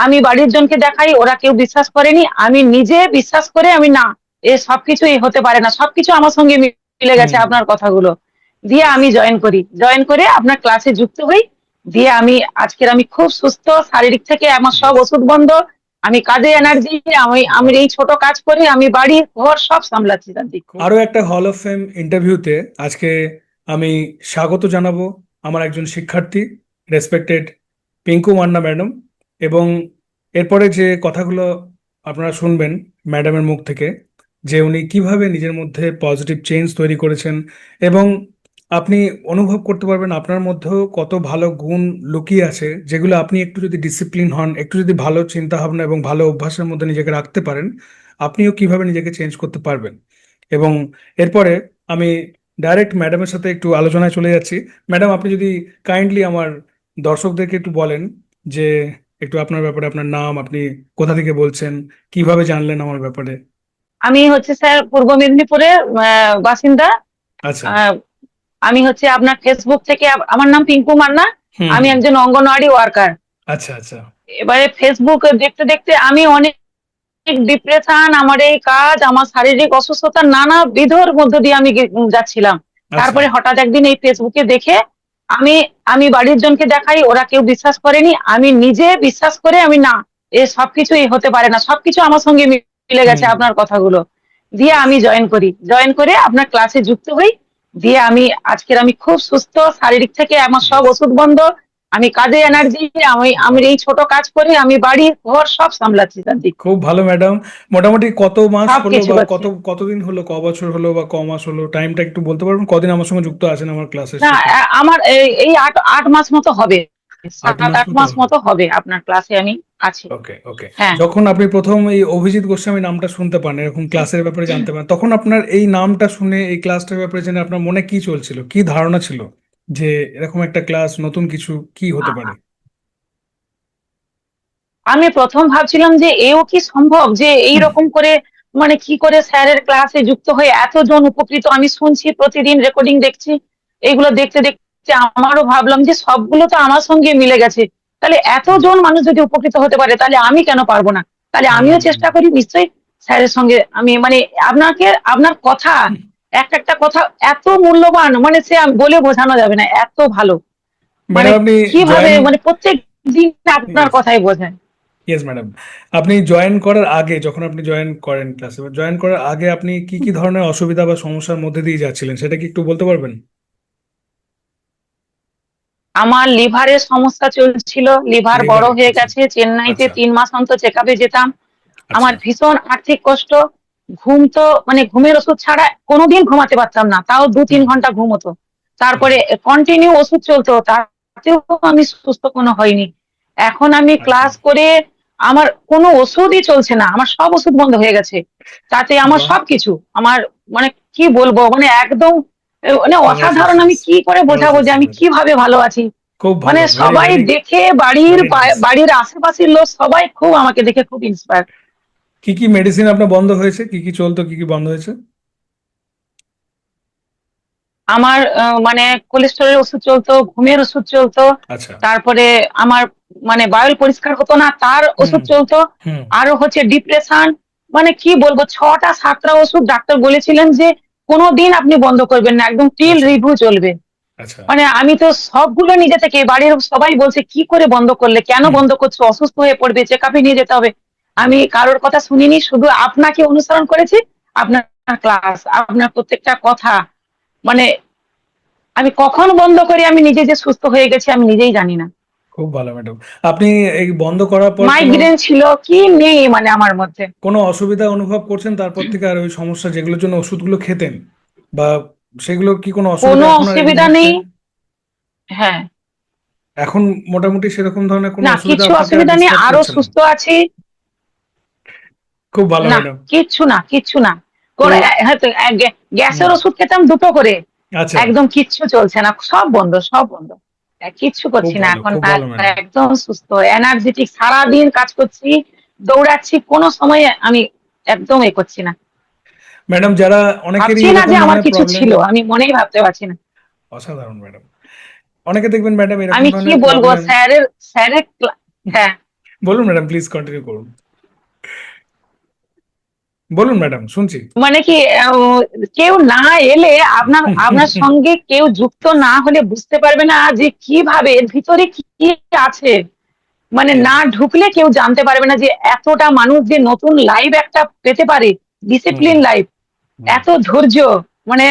আমি বাড়ির জনকে দেখাই, ওরা কেউ বিশ্বাস করেনি, আমি নিজে বিশ্বাস করে আমি না, এ সবকিছুই হতে পারে না, সবকিছু আমার সঙ্গে মিলে গেছে হুম। আপনার কথাগুলো দিয়ে বেশ। আমি জয়েন করে আপনার ক্লাসে যুক্ত হই। দিয়ে আমি খুব সুস্থ, শারীরিক থেকে আমার সব বেশ। ওষুধ বন্ধ। আমি কাজে বেশ। এনার্জি, আমি আমি বাহ। এই ছোট কাজ করে আমি বাড়ি ঘর সব সামলাচ্ছি দাদি। আরো একটা হল অফ ফেম ইন্টারভিউতে আজকে আমি স্বাগত জানাবো আমার একজন শিক্ষার্থী, রেসপেক্টেড পিঙ্কু মান্না ম্যাডাম। এবং এরপরে যে কথাগুলো আপনারা শুনবেন ম্যাডামের মুখ থেকে, যে উনি কিভাবে নিজের মধ্যে পজিটিভ চেঞ্জ তৈরি করেছেন, এবং আপনি অনুভব করতে পারবেন আপনার মধ্যেও কত ভালো গুণ লুকিয়ে আছে, যেগুলো আপনি একটু যদি ডিসিপ্লিন হন, একটু যদি ভালো চিন্তা ভাবনা এবং ভালো অভ্যাসের মধ্যে নিজেকে রাখতে পারেন, আপনিও কিভাবে নিজেকে চেঞ্জ করতে পারবেন। এবং এরপরে আমি ডাইরেক্ট ম্যাডামের সাথে একটু আলোচনায় চলে যাচ্ছি। ম্যাডাম, আপনি যদি কাইন্ডলি আমার দর্শকদেরকে একটু বলেন যে একটু আপনার ব্যাপারে, আপনার নাম, আপনি কোথা থেকে বলছেন, কিভাবে জানলেন আমার ব্যাপারে। আমি হচ্ছে স্যার পূর্ব মেদিনীপুরের বাসিন্দা। আচ্ছা। আহ, আমি হচ্ছে আপনার ফেসবুক থেকে আমার নাম পিঙ্কু মান্না। হুম আমি হুম। একজন অঙ্গনওয়াড়ি ওয়ার্কার। আচ্ছা আচ্ছা। এবারে ফেসবুক দেখতে দেখতে আমি অনেক ডিপ্রেশন, আমার এই কাজ, আমার শারীরিক অসুস্থতা নানা বিধর মধ্য দিয়ে আমি যাচ্ছিলাম। আচ্ছা। তারপরে হঠাৎ একদিন এই ফেসবুকে দেখে আমি আমি বাড়ির জনকে দেখাই, ওরা কেউ বিশ্বাস করেনি, আমি নিজে বিশ্বাস করে আমি না, এ সবকিছুই হতে পারে না, সবকিছু আমার সঙ্গে মিলে গেছে হুম। আপনার কথাগুলো দিয়ে বেশ। আমি জয়েন করে আপনার ক্লাসে যুক্ত হই। দিয়ে আমি খুব সুস্থ, শারীরিক থেকে আমার সব বেশ। ওষুধ বন্ধ। আমি কাজে বেশ। এনার্জি, আমি আমি বাহ। এই ছোট কাজ করে আমি বাড়ি ঘর সব সামলাচ্ছি দাদি। খুব ভালো ম্যাডাম। মোটামুটি কত মাস হলো সবকিছু বা করছি। কতদিন হলো, ক বছর হলো বা ক মাস হলো, টাইমটা একটু বলতে পারবেন? কদিন আমার সঙ্গে যুক্ত আছেন আমার ক্লাসের না, সাথে? আমার এই এই আট আট মাস মতো হবে। আট সাত মাস আট মতো মাস মতো হবে আপনার ক্লাসে আমি আছি। ওকে ওকে। হ্যাঁ। যখন আপনি প্রথম এই অভিজিৎ গোস্বামী নামটা শুনতে পান, এরকম ক্লাসের ব্যাপারে জানতে পারেন, তখন আপনার এই নামটা শুনে, এই ক্লাসটার ব্যাপারে জেনে আপনার মনে কি চলছিল, কি ধারণা ছিল যে এরকম একটা ক্লাস, নতুন কিছু কি হতে পারে? আ- আমি প্রথম ভাবছিলাম যে এও কি সম্ভব যে এই রকম করে, মানে কি করে স্যারের ক্লাসে যুক্ত হয়ে এতজন উপকৃত আমি শুনছি, প্রতিদিন রেকর্ডিং দেখছি। এগুলো দেখতে দেখতে আমারও ভাবলাম যে সবগুলো তো আমার সঙ্গে মিলে গেছে। তাহলে হুম এতজন মানুষ যদি উপকৃত হতে পারে তাহলে আমি কেন পারবো না? তাহলে আমিও হুম। চেষ্টা করি নিশ্চয়ই স্যারের সঙ্গে। আমি মানে আপনার কথা, একটা একটা কথা এত মূল্যবান, মানে সে আমি বলে বোঝানো যাবে না, এত ভালো। মানে ম্যাডাম, আপনি কিভাবে জয়েন মানে প্রত্যেক দিন আপনার কথাই বোঝায়। ইয়েস ম্যাডাম, আপনি জয়েন করার আগে, যখন আপনি জয়েন করেন ক্লাসে, জয়েন করার আগে আপনি কি কি ধরনের অসুবিধা বা সমস্যার মধ্যে দিয়ে যাচ্ছিলেন, সেটা কি একটু বলতে পারবেন? আমার লিভারের সমস্যা চলছিল, লিভার বড় লিভারে? হয়ে আচ্ছা গেছে, চেন্নাইতে আচ্ছা 3 মাস অন্তর চেক আপে যেতাম। আচ্ছা। আমার ভীষণ আর্থিক কষ্ট। ঘুম তো মানে ঘুমের ওষুধ ছাড়া কোনোদিন ঘুমাতে পারতাম না, তাও দু তিন হুম ঘন্টা ঘুম হতো। হুম। তারপরে কন্টিনিউ ওষুধ চলতো, তাতেও আমি সুস্থ কোনো হয়নি। এখন আমি আচ্ছা। ক্লাস করে আমার কোনো ওষুধই চলছে না, আমার সব ওষুধ বন্ধ হয়ে গেছে। তাতে আমার বাহ। সবকিছু আমার, মানে কি বলবো, মানে একদম মানে অসাধারণ। আমি কংগ্রাচুলেশনস। কি করে বোঝাবো যে কংগ্রাচুলেশন আমি ম্যাডাম। কিভাবে ভালো আছি। খুব মানে ভালো, ভেরি সবাই ভেরি দেখে, বাড়ির ভেরি নাইস। বাড়ির আশেপাশের লোক সবাই খুব আমাকে দেখে খুব ইন্সপায়ার। কি কি মেডিসিন আপনার বন্ধ হয়েছে, কি কি চলতো, কি কি বন্ধ হয়েছে? আমার মানে কোলেস্টেরলের ওষুধ চলতো, ঘুমের ওষুধ চলতো। আচ্ছা। তারপরে আমার মানে বায়ুল পরিষ্কার হতো না, তার হুম ওষুধ চলতো। হুম। আরো হচ্ছে ডিপ্রেশন, মানে কি বলবো, 6টা 7টা ওষুধ ডাক্তার বলেছিলেন যে কোনোদিন আপনি বন্ধ করবেন না, একদম টিল আচ্ছা রিভিউ চলবে। আচ্ছা। মানে আমি তো সবগুলো নিজে থেকে, বাড়ির সবাই বলছে কি করে বন্ধ করলে, কেন হুম। বন্ধ করছো, অসুস্থ হয়ে পড়বে, চেক আপে নিয়ে যেতে হবে। আমি বাহ। কারোর কথা শুনিনি, শুধু আপনাকে অনুসরণ করেছি। আপনার ক্লাস, আপনার প্রত্যেকটা কথা, মানে আমি কখন বন্ধ করি আমি নিজে যে সুস্থ হয়ে গেছি আমি নিজেই জানি না। খুব ভালো ম্যাডাম। আপনি এই বন্ধ করার পর কোনো মাইগ্রেন ছিল কি নেই মানে আমার মধ্যে। কোনো অসুবিধা অনুভব করছেন তারপর থেকে? আর ওই সমস্যা যেগুলোর জন্য ওষুধগুলো খেতেন, বা সেগুলো কি কোনো অসুবিধা কোনো এখন আর এই অসুবিধা মুহূর্তে? নেই। হ্যাঁ। এখন মোটামুটি সেরকম ধরনের কোনো না, অসুবিধা কিছু আপনাকে আর অসুবিধা নেই, ডিস্টার্ব আরো করছে না? সুস্থ আছি। খুব ভালো না, ম্যাডাম। কিচ্ছু না, কিচ্ছু না। তো হয়তো হুম। গ্যাসের ওষুধ খেতাম 2টো করে। আচ্ছা। একদম কিচ্ছু চলছে না, সব বন্ধ, সব বন্ধ। কিচ্ছু খুব করছি না ভালো, এখন। খুব ভালো ম্যাডাম। একদম সুস্থ, এনার্জেটিক, সারাদিন কাজ করছি, দৌড়াচ্ছি, কোনো সময় আমি একদম করছি না। ম্যাডাম, যারা অনেকেরই ভাবছি না এরকম যে আমার ধরনের কিছু প্রবলেম। ছিল, আমি মনেই ভাবতে পারছি না। অসাধারণ ম্যাডাম। অনেকে দেখবেন ম্যাডাম এরকম আমি কি ধরনের বলবো প্রবলেম। স্যারের, হ্যাঁ। বলুন ম্যাডাম, প্লিজ কন্টিনিউ করুন। বলুন ম্যাডাম, শুনছি। মানে কি কেউ না এলে আপনার আপনার সঙ্গে কেউ যুক্ত না হলে বুঝতে পারবে না যে কিভাবে এর ভিতরে কি কি আছে। মানে ইয়েস। না ঢুকলে কেউ জানতে পারবে না যে এতটা মানুষ যে নতুন লাইফ একটা পেতে পারে, হুম ডিসিপ্লিন লাইফ, হুম। এত ধৈর্য, মানে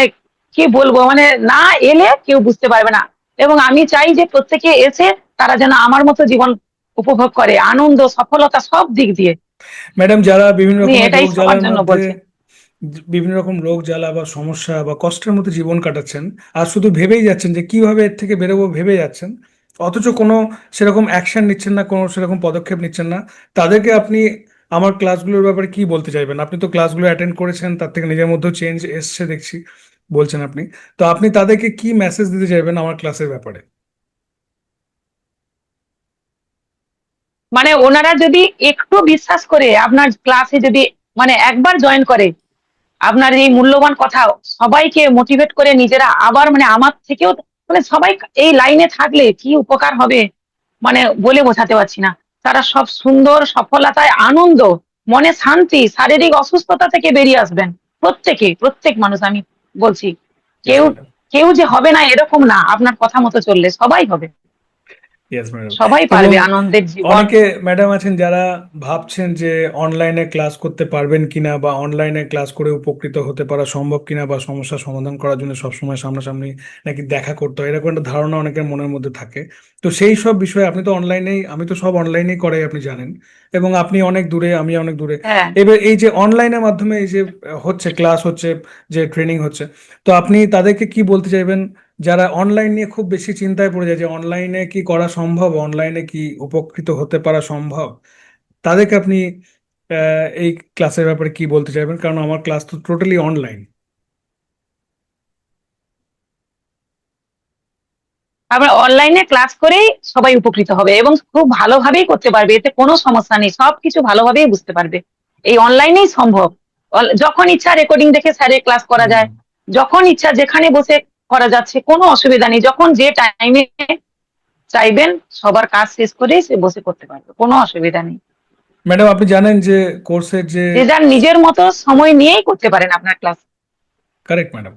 কি বলবো, মানে না এলে কেউ বুঝতে পারবে না। এবং আমি চাই যে প্রত্যেকে এসে তারা যেন আমার মতো জীবন উপভোগ করে, আনন্দ সফলতা সব দিক দিয়ে। ম্যাডাম, যারা বিভিন্ন আমি রকমের এটাই রোগ সবার জ্বালার জন্য মধ্যে, বলছি। বিভিন্ন রকম রোগ জ্বালা বা সমস্যা বা কষ্টের মধ্যে জীবন কাটাচ্ছেন, আর শুধু ভেবেই যাচ্ছেন যে কিভাবে এর থেকে বেরোবো, ভেবে যাচ্ছেন, অথচ কোনো সেরকম অ্যাকশন নিচ্ছেন না, কোনো সেরকম পদক্ষেপ নিচ্ছেন না, তাদেরকে আপনি আমার ক্লাসগুলোর ব্যাপারে কি বলতে চাইবেন? আপনি তো ক্লাসগুলো অ্যাটেন্ড করেছেন, তার থেকে নিজের মধ্যেও চেঞ্জ এসছে দেখছি, বলছেন আপনি। তো আপনি তাদেরকে কি মেসেজ দিতে চাইবেন আমার ক্লাসের ব্যাপারে? মানে ওনারা যদি একটু বিশ্বাস করে আপনার ক্লাসে যদি মানে একবার জয়েন করে, আপনার এই মূল্যবান কথা সবাইকে মোটিভেট করে নিজেরা আবার মানে আমার থেকেও মানে সবাই এই লাইনে থাকলে কি উপকার হবে, মানে বলে বোঝাতে পারছি না। তারা সব সুন্দর সফলতায় আনন্দ, মনে শান্তি, শারীরিক অসুস্থতা থেকে বেরিয়ে আসবেন। প্রত্যেকে, প্রত্যেক মানুষ আমি বলছি, ইয়েস কেউ ম্যাডাম। কেউ যে হবে না এরকম না, আপনার কথা মতো চললে সবাই হবে, ইয়েস ম্যাডাম। সবাই এবং পারবে আনন্দের জীবন। অনেকে ম্যাডাম আছেন যারা ভাবছেন যে অনলাইনে ক্লাস করতে পারবেন কিনা, বা অনলাইনে ক্লাস করে উপকৃত হতে পারা সম্ভব কিনা, বা সমস্যার সমাধান করার জন্য সবসময় সামনাসামনি নাকি দেখা করতে হয়, এরকম একটা ধারণা অনেকের মনের মধ্যে থাকে। তো সেই সব বিষয়ে আপনি তো অনলাইনেই, আমি তো সব অনলাইনেই করাই, আপনি জানেন। এবং আপনি অনেক দূরে, আমি অনেক দূরে। হ্যাঁ, এবার এই যে অনলাইনের মাধ্যমে এই যে হচ্ছে ক্লাস হচ্ছে, যে ট্রেনিং হচ্ছে, তো আপনি তাদেরকে কি বলতে চাইবেন যারা অনলাইন নিয়ে খুব বেশি চিন্তায় পড়ে যায় যে অনলাইনে কি করা সম্ভব, অনলাইনে কি উপকৃত হতে পারা সম্ভব? তাদেরকে আপনি এই ক্লাসের ব্যাপারে কি বলতে চাইবেন? কারণ আমার ক্লাস তো টোটালি অনলাইন। আবার অনলাইনে ক্লাস করেই সবাই উপকৃত হবে এবং খুব ভালোভাবেই করতে পারবে, এতে কোনো সমস্যা নেই, সবকিছু ভালোভাবেই বুঝতে পারবে। এই অনলাইনেই সম্ভব। যখন ইচ্ছা রেকর্ডিং দেখে স্যারের ক্লাস করা হুম। যায়, যখন ইচ্ছা যেখানে বসে করা যাচ্ছে, কোনো অসুবিধা নেই, যখন যে টাইমে চাইবেন সবার কাজ শেষ করেই সে বসে করতে পারবে, কোনো অসুবিধা নেই। ম্যাডাম, আপনি জানেন যে কোর্সের যে, যে যার নিজের মতো সময় নিয়েই করতে পারেন আপনার ক্লাস। কারেক্ট ম্যাডাম,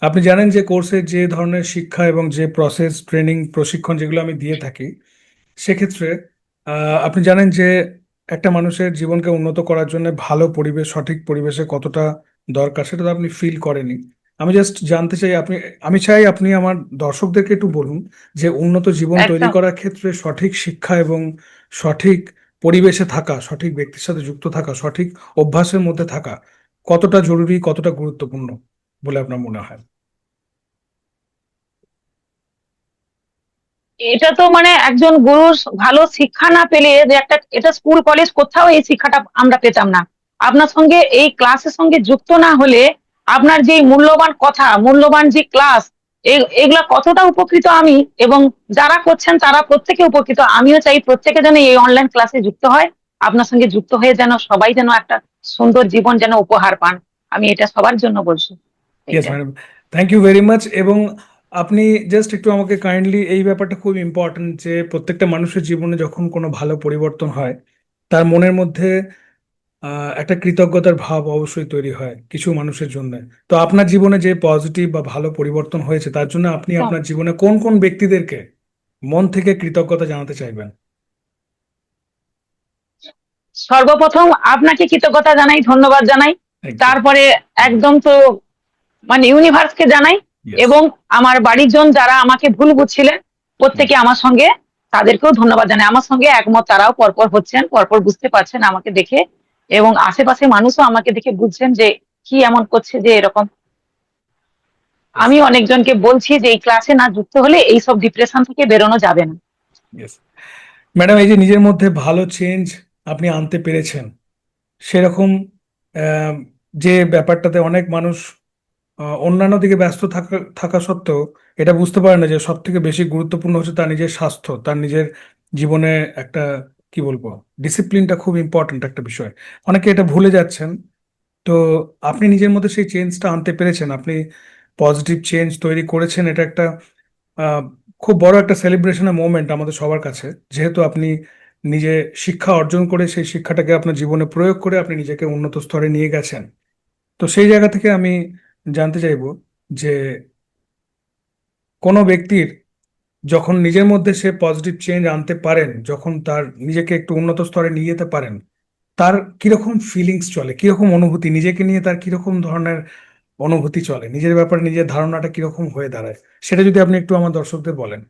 আপনি জানেন যে কোর্সের যে ধরনের শিক্ষা এবং যে প্রসেস, ট্রেনিং, প্রশিক্ষণ যেগুলো আমি দিয়ে থাকি, সেক্ষেত্রে আপনি জানেন যে একটা মানুষের জীবনকে উন্নত করার জন্য ভালো পরিবেশ, সঠিক পরিবেশে কতটা দরকার, সেটা তো আপনি ফিল করেনি। আমি জাস্ট জানতে চাই, আমি চাই আপনি আমার দর্শকদেরকে একটু বলুন যে উন্নত জীবন তৈরি একদম। করার ক্ষেত্রে সঠিক শিক্ষা এবং সঠিক পরিবেশে থাকা, সঠিক ব্যক্তির সাথে যুক্ত থাকা, সঠিক অভ্যাসের মধ্যে থাকা কতটা জরুরি, কতটা গুরুত্বপূর্ণ বলে আপনার মনে হয়? এটা তো মানে একজন গুরু ভালো শিক্ষা না পেলে যে একটা, এটা স্কুল কলেজ কোথাও এই শিক্ষাটা আমরা পেতাম না। আপনার সঙ্গে এই ক্লাসের সঙ্গে যুক্ত না হলে আপনার যে মূল্যবান কথা, মূল্যবান যে ক্লাস, এগুলা কতটা উপকৃত আমি, এবং যারা করছেন তারা প্রত্যেকে উপকৃত। আমিও চাই প্রত্যেকে যেন এই অনলাইন ক্লাসে যুক্ত হয়, আপনার সঙ্গে যুক্ত হয়ে যেন সবাই যেন একটা সুন্দর জীবন যেন উপহার পান। আমি এটা সবার জন্য বলছি, ইয়েস এইটা। Madam. Thank you very much. এবং আপনি জাস্ট একটু আমাকে কাইন্ডলি, এই ব্যাপারটা খুব ইম্পর্ট্যান্ট যে প্রত্যেকটা মানুষের জীবনে যখন কোনো ভালো পরিবর্তন হয়, তার মনের মধ্যে একটা কৃতজ্ঞতার ভাব অবশ্যই তৈরি হয় কিছু মানুষের জন্য। তো আপনার জীবনে যে পজিটিভ বা ভালো পরিবর্তন হয়েছে, তার জন্য আপনি একদম। আপনার জীবনে কোন কোন ব্যক্তিদেরকে মন থেকে কৃতজ্ঞতা জানাতে চাইবেন? সর্বপ্রথম আপনাকে কৃতজ্ঞতা জানাই, ধন্যবাদ জানাই। একদম। তারপরে একদম তো মানে ইউনিভার্সকে জানাই, ইয়েস। এবং আমার বাড়ির জন যারা আমাকে ভুল বুঝছিলেন প্রত্যেকে আমার সঙ্গে, তাদেরকেও ধন্যবাদ জানাই। আমার সঙ্গে একমত, তারাও পরপর হচ্ছেন, পরপর বুঝতে পারছেন আমাকে দেখে, এবং আশেপাশে মানুষও আমাকে দেখে বুঝছেন যে কি এমন করছে যে এরকম। ইয়েস। আমি অনেকজনকে বলছি যে এই ক্লাসে না যুক্ত হলে এইসব ডিপ্রেশন থেকে বেরোনো যাবে না। ইয়েস ম্যাডাম, এই যে নিজের মধ্যে ভালো চেঞ্জ আপনি আনতে পেরেছেন, সেরকম আহ, যে ব্যাপারটাতে অনেক মানুষ অন্যান্য দিকে ব্যস্ত থাকা থাকা সত্ত্বেও এটা বুঝতে পারে না যে সব থেকে বেশি গুরুত্বপূর্ণ হচ্ছে তার নিজের স্বাস্থ্য, তার নিজের জীবনে একটা, কি বলবো, ডিসিপ্লিনটা খুব ইম্পর্ট্যান্ট একটা বিষয়। অনেকে এটা ভুলে যাচ্ছেন। তো আপনি নিজের মধ্যে সেই চেঞ্জটা আনতে পেরেছেন, আপনি পজিটিভ চেঞ্জ তৈরি করেছেন, এটা একটা আহ, খুব বড় একটা সেলিব্রেশনের মোমেন্ট আমাদের সবার কাছে। যেহেতু আপনি নিজে শিক্ষা অর্জন করে সেই শিক্ষাটাকে আপনার জীবনে প্রয়োগ করে আপনি নিজেকে উন্নত স্তরে নিয়ে গেছেন। তো সেই জায়গা থেকে আমি জানতে চাইবো যে কোনো ব্যক্তির যখন নিজের মধ্যে সে পজিটিভ চেঞ্জ আনতে পারেন, যখন তার নিজেকে একটু উন্নত স্তরে নিয়ে যেতে পারেন, তার কিরকম ফিলিংস চলে, কিরকম অনুভূতি, নিজেকে নিয়ে তার কিরকম ধরনের অনুভূতি চলে, নিজের ব্যাপারে নিজের ধারণাটা কিরকম হয়ে দাঁড়ায়, সেটা যদি আপনি একটু আমার দর্শকদের বলেন।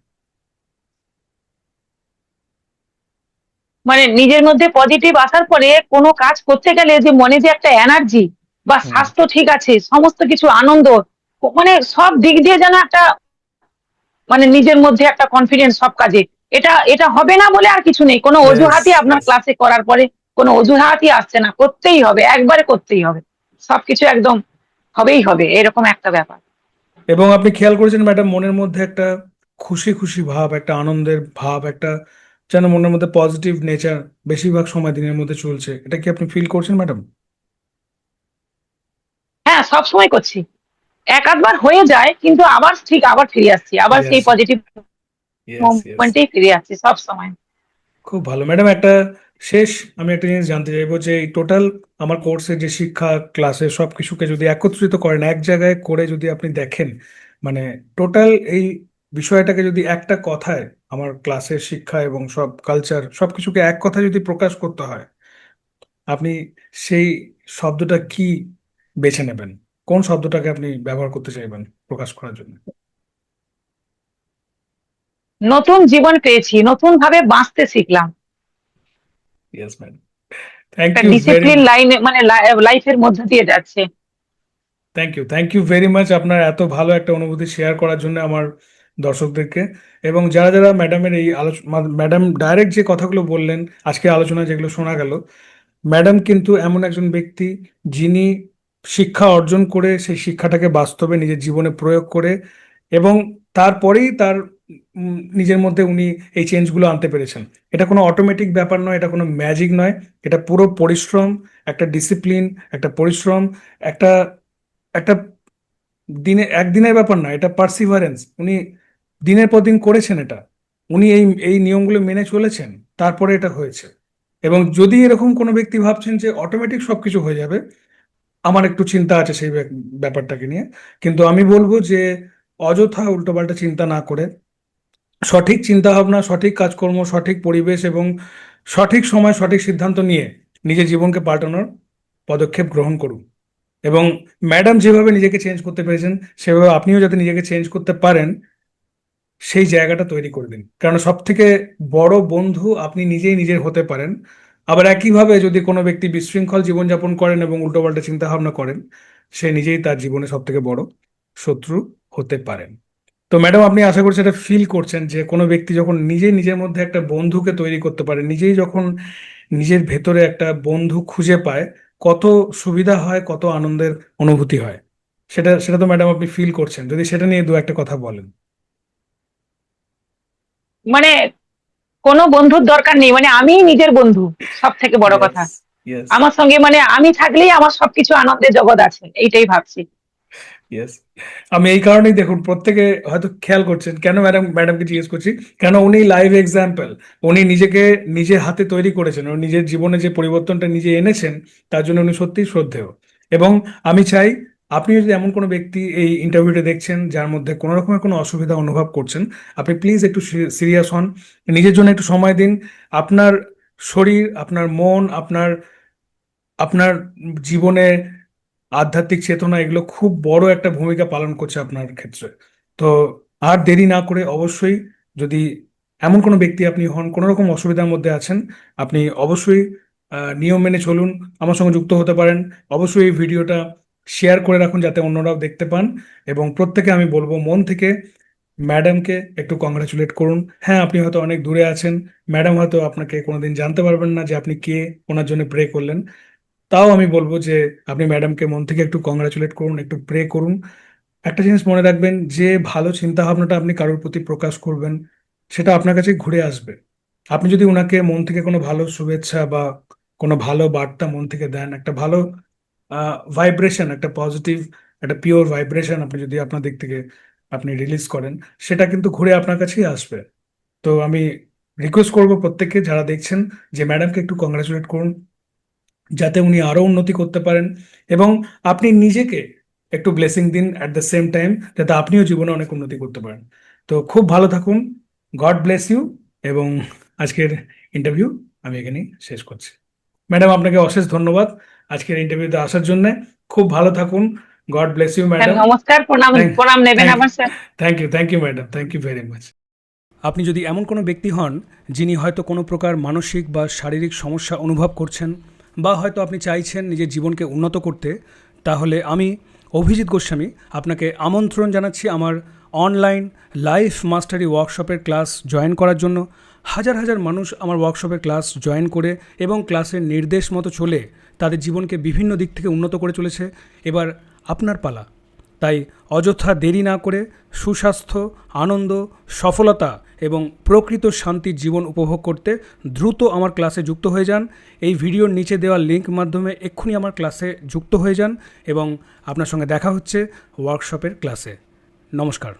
মানে নিজের মধ্যে পজিটিভ আসার পরে কোনো কাজ করতে গেলে যে মনে যে একটা এনার্জি বা হুম। স্বাস্থ্য ঠিক আছে, সমস্ত কিছু আনন্দ, মানে সব দিক দিয়ে যেন একটা, মানে নিজের মধ্যে একটা কনফিডেন্স সব কাজে, এটা এটা হবে না বলে আর কিছু নেই, কোনো ইয়েস, অজুহাতই আপনার ইয়েস। ক্লাসে করার পরে কোনো অজুহাতই আসছে না, করতেই হবে, একবারে করতেই হবে, সবকিছু একদম হবেই হবে, এরকম একটা ব্যাপার। এবং আপনি খেয়াল করেছেন ম্যাডাম, মনের মধ্যে একটা খুশি খুশি ভাব, একটা আনন্দের ভাব, একটা যেন মনের মধ্যে পজিটিভ নেচার বেশিরভাগ সময় দিনের মধ্যে চলছে, এটা কি আপনি ফিল করছেন ম্যাডাম? হ্যাঁ, সব সময় করছি, এক আধবার হয়ে যায় কিন্তু আবার ঠিক আবার ফিরে আসছি, আবার ফিরে সেই আসছেন। Positive yes, yes. মোমেন্টেই ফিরে আসছি সব সময়। খুব ভালো ম্যাডাম। একটা শেষ আমি একটা জিনিস জানতে চাইবো যে এই টোটাল আমার কোর্সের যে শিক্ষা ক্লাসের সবকিছুকে যদি একত্রিত করেন, এক জায়গায় করে যদি আপনি দেখেন, মানে টোটাল এই বিষয়টাকে যদি একটা কথায়, আমার ক্লাসের শিক্ষা এবং সব কালচার সবকিছুকে এক কথায় যদি প্রকাশ করতে হয়, আপনি সেই শব্দটা কি বেছে নেবেন? কোন শব্দটাকে আপনি ব্যবহার করতে চাইবেন প্রকাশ করার জন্য? নতুন জীবন পেয়েছি, নতুন ভাবে বাঁচতে শিখলাম, ইয়েস ম্যাডাম। থ্যাংক একটা ইউ ভেরি ডিসিপ্লিন লাইনে, মানে লাইফের মধ্যে দিয়ে যাচ্ছে। থ্যাংক ইউ ভেরি মাচ আপনার এত ভালো একটা অনুভূতি শেয়ার করার জন্য আমার দর্শকদেরকে। এবং যারা যারা ম্যাডামের এই আলোচনা, ম্যাডাম ডাইরেক্ট যে কথাগুলো বললেন, আজকে আলোচনা যেগুলো শোনা গেল, ম্যাডাম কিন্তু এমন একজন ব্যক্তি যিনি শিক্ষা অর্জন করে সেই শিক্ষাটাকে বাস্তবে নিজের জীবনে প্রয়োগ করে এবং তারপরেই তার নিজের মধ্যে উনি এই চেঞ্জগুলো আনতে পেরেছেন। এটা কোনো অটোমেটিক ব্যাপার নয়, এটা কোনো ম্যাজিক নয়, এটা পুরো পরিশ্রম, একটা ডিসিপ্লিন, একটা পরিশ্রম, একটা একটা দিনে একদিনের ব্যাপার না, এটা পার্সিভারেন্স। উনি দিনের পর দিন করেছেন এটা, উনি এই এই নিয়মগুলো মেনে চলেছেন, তারপরে এটা হয়েছে। এবং যদি এরকম কোনো ব্যক্তি ভাবছেন যে অটোমেটিক সবকিছু হয়ে যাবে, আমার একটু চিন্তা আছে সেই ব্যাপারটাকে নিয়ে। কিন্তু আমি বলবো যে অযথা উল্টোপাল্টা চিন্তা না করে সঠিক চিন্তা ভাবনা, সঠিক কাজকর্ম, সঠিক পরিবেশ এবং সঠিক সময় সঠিক সিদ্ধান্ত নিয়ে নিজের জীবনকে পাল্টানোর পদক্ষেপ গ্রহণ করুন। এবং ম্যাডাম যেভাবে নিজেকে চেঞ্জ করতে পেরেছেন, সেভাবে আপনিও যাতে নিজেকে চেঞ্জ করতে পারেন, সেই জায়গাটা তৈরি করে দিন। কারণ সব থেকে বড় বন্ধু আপনি নিজেই নিজের হতে পারেন। আবার একইভাবে যদি কোনো ব্যক্তি বিশৃঙ্খল জীবনযাপন করেন এবং উল্টোপাল্টা চিন্তা ভাবনা করেন, সে নিজেই তার জীবনে সব থেকে বড় শত্রু হতে পারেন। তো ম্যাডাম, আপনি আশা করছি এটা ফিল করছেন যে কোনো ব্যক্তি যখন নিজে নিজের মধ্যে একটা বন্ধুকে তৈরি করতে পারে, নিজেই যখন নিজের ভেতরে একটা বন্ধু খুঁজে পায়, কত সুবিধা হয়, কত আনন্দের অনুভূতি হয়। সেটা সেটা তো ম্যাডাম আপনি ফিল করছেন, যদি সেটা নিয়ে দু একটা কথা বলেন। মানে কোনো বন্ধুর দরকার নেই, মানে আমিই নিজের বন্ধু, সব থেকে বড় ইয়েস, কথা। ইয়েস, আমার সঙ্গে মানে আমি থাকলেই আমার সবকিছু আনন্দের জগৎ আছে, এইটাই ভাবছি। ইয়েস। আমি এই কারণেই দেখুন প্রত্যেকে হয়তো খেয়াল করছেন কেন ম্যাডামকে জিজ্ঞেস করছি, কেন উনি লাইভ এক্সাম্পল। উনি নিজেকে নিজের হাতে তৈরি করেছেন, উনি নিজের জীবনে যে পরিবর্তনটা নিজে এনেছেন, তার জন্য উনি সত্যিই শ্রদ্ধেয়। এবং আমি চাই আপনি যদি এমন কোনো ব্যক্তি এই ইন্টারভিউটা দেখছেন যার মধ্যে কোনো রকমের কোনো অসুবিধা অনুভব করছেন, আপনি প্লিজ একটু সিরিয়াস হন, নিজের জন্য একটু সময় দিন। আপনার শরীর, আপনার মন, আপনার আপনার জীবনে আধ্যাত্মিক চেতনা, এগুলো খুব বড় একটা ভূমিকা পালন করছে আপনার ক্ষেত্রে। তো আর দেরি না করে অবশ্যই, যদি এমন কোনো ব্যক্তি আপনি হন, কোনো রকম অসুবিধার মধ্যে আছেন, আপনি অবশ্যই নিয়ম মেনে চলুন, আমার সঙ্গে যুক্ত হতে পারেন। অবশ্যই এই ভিডিওটা শেয়ার করে রাখুন যাতে অন্যরাও দেখতে পান। এবং প্রত্যেকে আমি বলবো মন থেকে ম্যাডামকে একটু কংগ্রাচুলেট করুন। হ্যাঁ, আপনি হয়তো অনেক দূরে আছেন, ম্যাডাম হয়তো আপনাকে কোনোদিন জানতে পারবেন না যে আপনি কে, ওনার জন্য প্রে করলেন। তাও আমি বলবো যে আপনি ম্যাডামকে মন থেকে একটু কংগ্রাচুলেট করুন, একটু প্রে করুন। একটা জিনিস মনে রাখবেন, যে ভালো চিন্তা ভাবনাটা আপনি কারোর প্রতি প্রকাশ করবেন, সেটা আপনার কাছে ঘুরে আসবে। আপনি যদি ওনাকে মন থেকে কোনো ভালো শুভেচ্ছা বা কোনো ভালো বার্তা মন থেকে দেন, একটা ভালো ভাইব্রেশন, একটা পজিটিভ, একটা পিওর ভাইব্রেশন আপনি যদি আপনার দিক থেকে আপনি রিলিজ করেন, সেটা কিন্তু ঘুরে আপনার কাছেই আসবে। তো আমি রিকোয়েস্ট করবো প্রত্যেককে যারা দেখছেন যে ম্যাডামকে একটু কংগ্রাচুলেট করুন, যাতে উনি আরো উন্নতি করতে পারেন, এবং আপনি নিজেকে একটু ব্লেসিং দিন অ্যাট দ্য সেম টাইম, যাতে আপনিও জীবনে অনেক উন্নতি করতে পারেন। তো খুব ভালো থাকুন, গড ব্লেস ইউ। এবং আজকের ইন্টারভিউ আমি এখানেই শেষ করছি। ম্যাডাম, আপনাকে অশেষ ধন্যবাদ আজকের ইন্টারভিউতে আসার জন্য। খুব ভালো থাকুন, God bless you sir madam. নমস্কার, প্রণাম থ্যাংক প্রণাম নেবেন থ্যাংক আমার sir. Thank you madam, thank you very much. আপনি যদি এমন কোনো ব্যক্তি হন যিনি হয়তো কোনো প্রকার মানসিক বা শারীরিক সমস্যা অনুভব করছেন, বা হয়তো আপনি চাইছেন নিজের জীবনকে উন্নত করতে, তাহলে আমি অভিজিৎ গোস্বামী আপনাকে আমন্ত্রণ জানাচ্ছি আমার অনলাইন লাইফ মাস্টারি ওয়ার্কশপের ক্লাস জয়েন করার জন্য। হাজার হাজার মানুষ আমার ওয়ার্কশপের ক্লাস জয়েন করে এবং ক্লাসের নির্দেশ মতো চলে তাদের জীবনকে বিভিন্ন দিক থেকে উন্নত করে চলেছে। এবার আপনার পালা। তাই অযথা দেরি না করে সুস্বাস্থ্য, আনন্দ, সফলতা এবং প্রকৃত শান্তির জীবন উপভোগ করতে দ্রুত আমার ক্লাসে যুক্ত হয়ে যান। এই ভিডিওর নিচে দেওয়া লিঙ্ক মাধ্যমে এক্ষুনি আমার ক্লাসে যুক্ত হয়ে যান এবং আপনার সঙ্গে দেখা হচ্ছে ওয়ার্কশপের ক্লাসে। নমস্কার।